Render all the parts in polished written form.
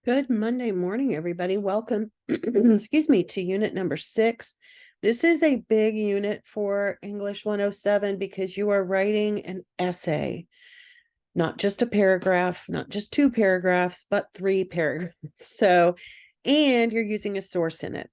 Good Monday morning, everybody. Welcome, excuse me, to unit number 6. This is a big unit for English 107 because you are writing an essay, not just a paragraph, not just 2 paragraphs, but 3 paragraphs. And you're using a source in it.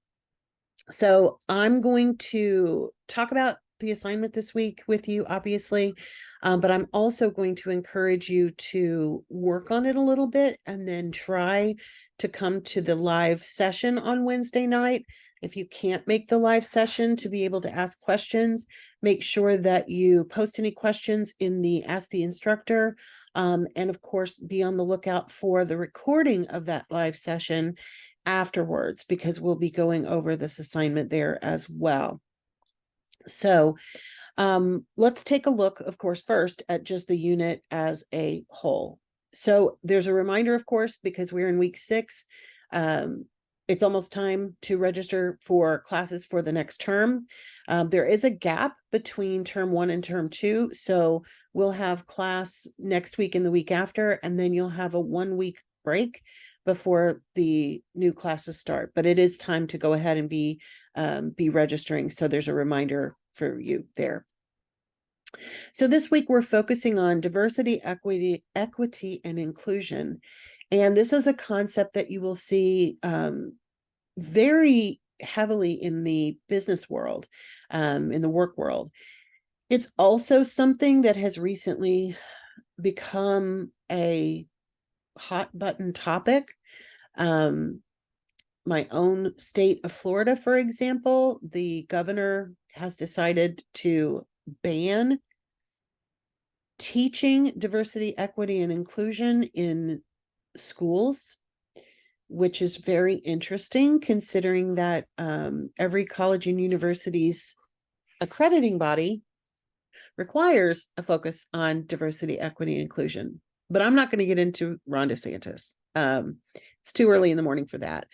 So I'm going to talk about the assignment this week with you, obviously, but I'm also going to encourage you to work on it a little bit and then try to come to the live session on Wednesday night. If you can't make the live session to be able to ask questions, make sure that you post any questions in the Ask the Instructor. And of course, be on the lookout for the recording of that live session afterwards, because we'll be going over this assignment there as well. So let's take a look, of course, first at just the unit as a whole. So there's a reminder, of course, because we're in week 6. It's almost time to register for classes for the next term. There is a gap between term 1 and term 2. So we'll have class next week and the week after, and then you'll have a 1-week break before the new classes start. But it is time to go ahead and be registering. So there's a reminder for you there. So this week we're focusing on diversity, equity, and inclusion. And this is a concept that you will see very heavily in the business world, in the work world. It's also something that has recently become a hot button topic. My own state of Florida, for example, the governor has decided to ban teaching diversity, equity, and inclusion in schools, which is very interesting considering that every college and university's accrediting body requires a focus on diversity, equity, and inclusion. But I'm not going to get into Ron DeSantis. It's too early in the morning for that.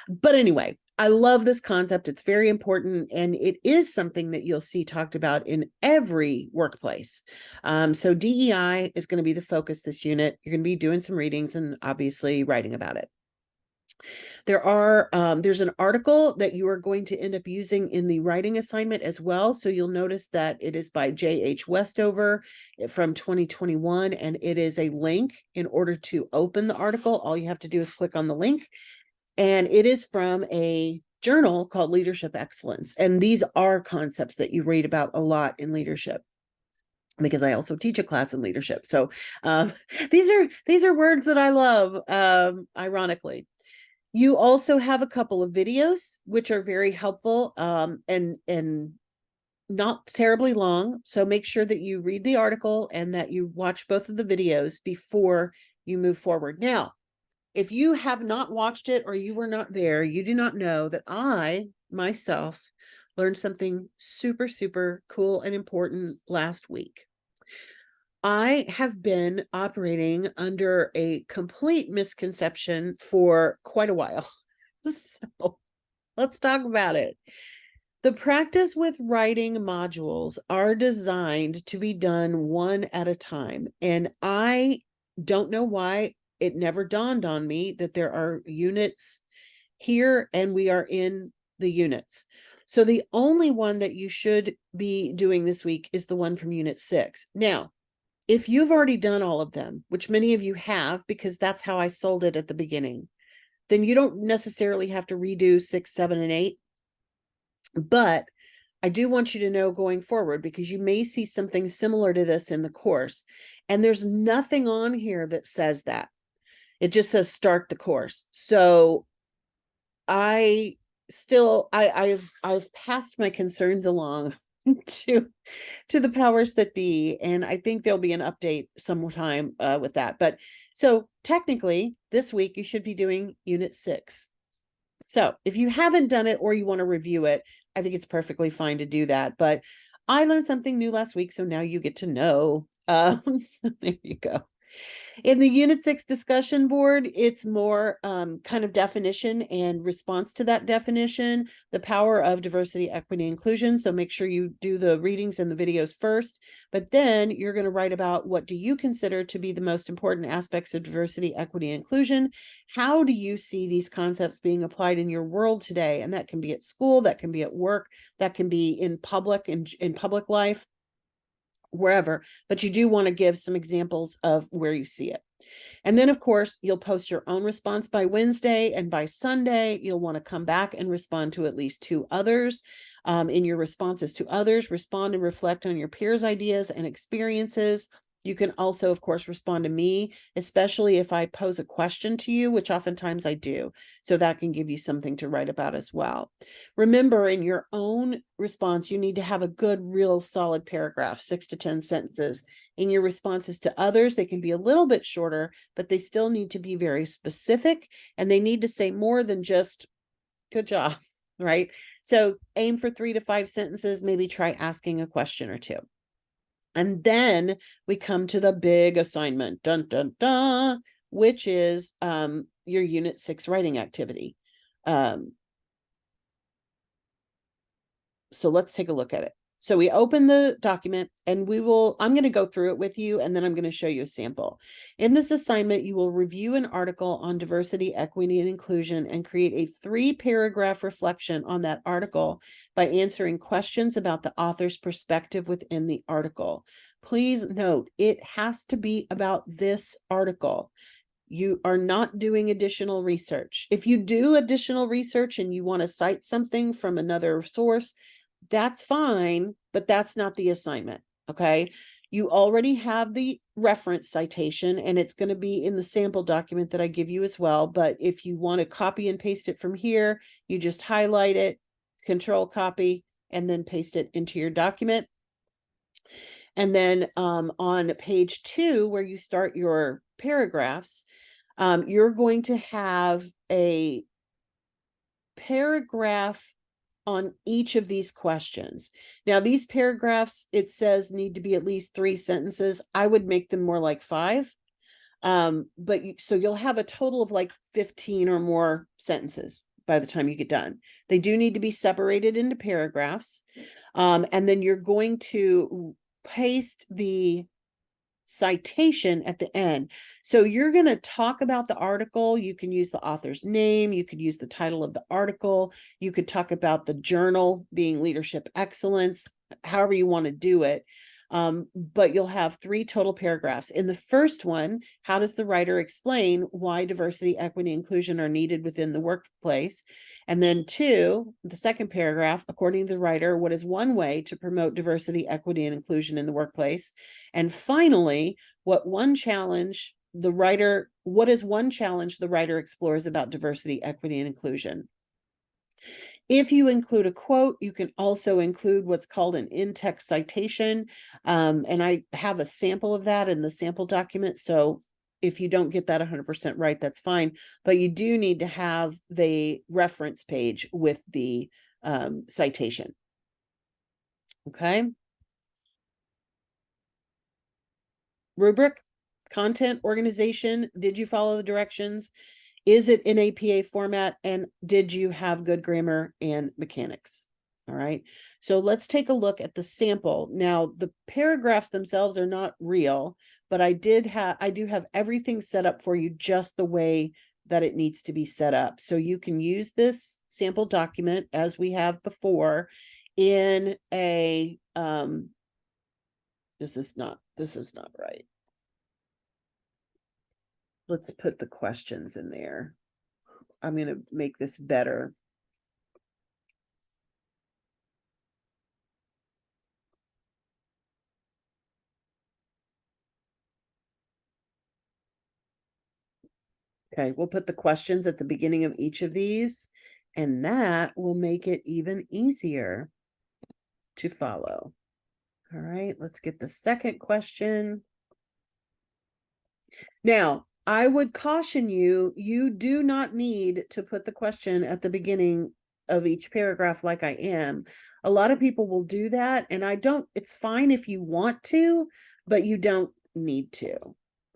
But anyway, I love this concept. It's very important, and it is something that you'll see talked about in every workplace. So DEI is going to be the focus this unit. You're going to be doing some readings and obviously writing about it. There's an article that you are going to end up using in the writing assignment as well. So you'll notice that it is by J.H. Westover from 2021, and it is a link. In order to open the article, all you have to do is click on the link, and it is from a journal called Leadership Excellence. And these are concepts that you read about a lot in leadership, because I also teach a class in leadership. So these are words that I love, ironically. You also have a couple of videos, which are very helpful, and not terribly long. So make sure that you read the article and that you watch both of the videos before you move forward. Now, if you have not watched it or you were not there, you do not know that I myself learned something super, super cool and important last week. I have been operating under a complete misconception for quite a while. So let's talk about it. The practice with writing modules are designed to be done one at a time. And I don't know why it never dawned on me that there are units here and we are in the units. So the only one that you should be doing this week is the one from Unit 6. Now, if you've already done all of them, which many of you have, because that's how I sold it at the beginning, then you don't necessarily have to redo 6, 7, and 8. But I do want you to know going forward, because you may see something similar to this in the course. And there's nothing on here that says that. It just says start the course. So I've passed my concerns along to the powers that be, and I think there'll be an update sometime with that. But so technically this week you should be doing Unit 6. So if you haven't done it or you want to review it, I think it's perfectly fine to do that. But I learned something new last week, so now you get to know. So there you go. In the Unit 6 discussion board, it's more kind of definition and response to that definition, the power of diversity, equity, inclusion. So make sure you do the readings and the videos first, but then you're going to write about what do you consider to be the most important aspects of diversity, equity, inclusion? How do you see these concepts being applied in your world today? And that can be at school, that can be at work, that can be in public, in public life, wherever, but you do want to give some examples of where you see it. And then, of course, you'll post your own response by Wednesday, and by Sunday, you'll want to come back and respond to at least 2 others. In your responses to others, respond and reflect on your peers' ideas and experiences. You can also, of course, respond to me, especially if I pose a question to you, which oftentimes I do. So that can give you something to write about as well. Remember, in your own response, you need to have a good, real solid paragraph, 6 to 10 sentences. In your responses to others, they can be a little bit shorter, but they still need to be very specific, and they need to say more than just good job, right? So aim for 3 to 5 sentences, maybe try asking a question or 2. And then we come to the big assignment, dun, dun, dun, which is your Unit 6 writing activity. So let's take a look at it. So we open the document and I'm going to go through it with you, and then I'm going to show you a sample. In this assignment, you will review an article on diversity, equity, and inclusion and create a 3-paragraph reflection on that article by answering questions about the author's perspective within the article. Please note, it has to be about this article. You are not doing additional research. If you do additional research and you want to cite something from another source, that's fine, but that's not the assignment, okay? You already have the reference citation, and it's going to be in the sample document that I give you as well. But if you want to copy and paste it from here, you just highlight it, control copy, and then paste it into your document. And then on page 2, where you start your paragraphs, you're going to have a paragraph on each of these questions. Now, these paragraphs, it says, need to be at least 3 sentences. I would make them more like 5. So you'll have a total of like 15 or more sentences by the time you get done. They do need to be separated into paragraphs. And then you're going to paste the citation at the end. So you're going to talk about the article. You can use the author's name. You could use the title of the article. You could talk about the journal being Leadership Excellence, however you want to do it. But you'll have 3 total paragraphs. In the first one, how does the writer explain why diversity, equity, inclusion are needed within the workplace? And then 2, the second paragraph, according to the writer, what is one way to promote diversity, equity, and inclusion in the workplace? And finally, what is one challenge the writer explores about diversity, equity, and inclusion? If you include a quote, you can also include what's called an in-text citation. And I have a sample of that in the sample document. So if you don't get that 100% right, that's fine. But you do need to have the reference page with the citation. Okay. Rubric, content, organization. Did you follow the directions? Is it in APA format? And did you have good grammar and mechanics? All right. So let's take a look at the sample. Now, the paragraphs themselves are not real, but I do have everything set up for you just the way that it needs to be set up. So you can use this sample document as we have before in a, this is not right. Let's put the questions in there. I'm going to make this better. Okay, we'll put the questions at the beginning of each of these, and that will make it even easier to follow. All right, let's get the second question. Now, I would caution you, you do not need to put the question at the beginning of each paragraph like I am. A lot of people will do that, and it's fine if you want to, but you don't need to.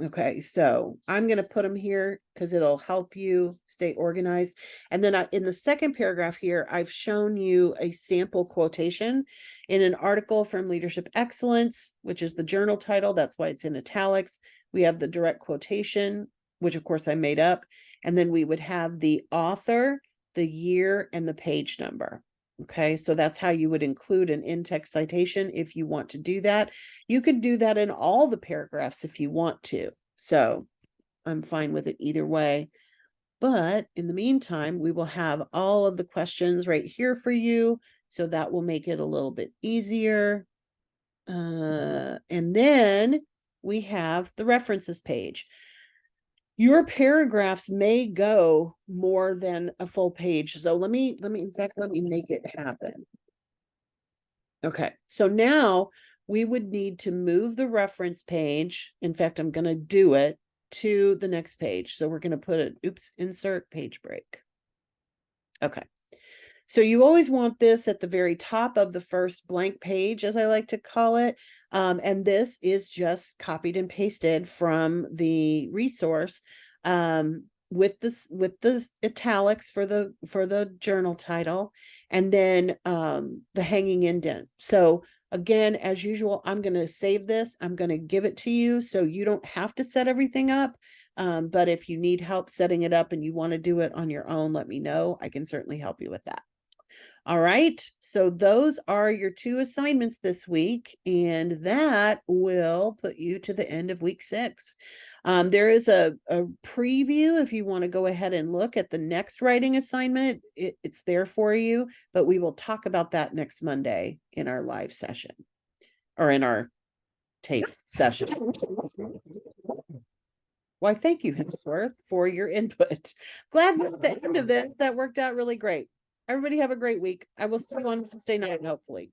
Okay, so I'm going to put them here because it'll help you stay organized. And then in the second paragraph here, I've shown you a sample quotation in an article from Leadership Excellence, which is the journal title. That's why it's in italics. We have the direct quotation, which of course I made up. And then we would have the author, the year, and the page number. Okay, so that's how you would include an in-text citation if you want to do that. You could do that in all the paragraphs if you want to. So I'm fine with it either way. But in the meantime, we will have all of the questions right here for you. So that will make it a little bit easier. And then we have the references page. Your paragraphs may go more than a full page. So let me make it happen. Okay, so now we would need to move the reference page. In fact, I'm going to do it to the next page. So we're going to put an insert page break. Okay. So you always want this at the very top of the first blank page, as I like to call it. And this is just copied and pasted from the resource with the italics for the journal title, and then the hanging indent. So again, as usual, I'm going to save this. I'm going to give it to you so you don't have to set everything up. But if you need help setting it up and you want to do it on your own, let me know. I can certainly help you with that. All right, so those are your 2 assignments this week, and that will put you to the end of week 6. There is a preview if you want to go ahead and look at the next writing assignment. It's there for you, but we will talk about that next Monday in our live session or in our tape session. Why, thank you, Hemsworth, for your input. Glad at the end of it, that worked out really great. Everybody have a great week. I will see you on Wednesday night, hopefully.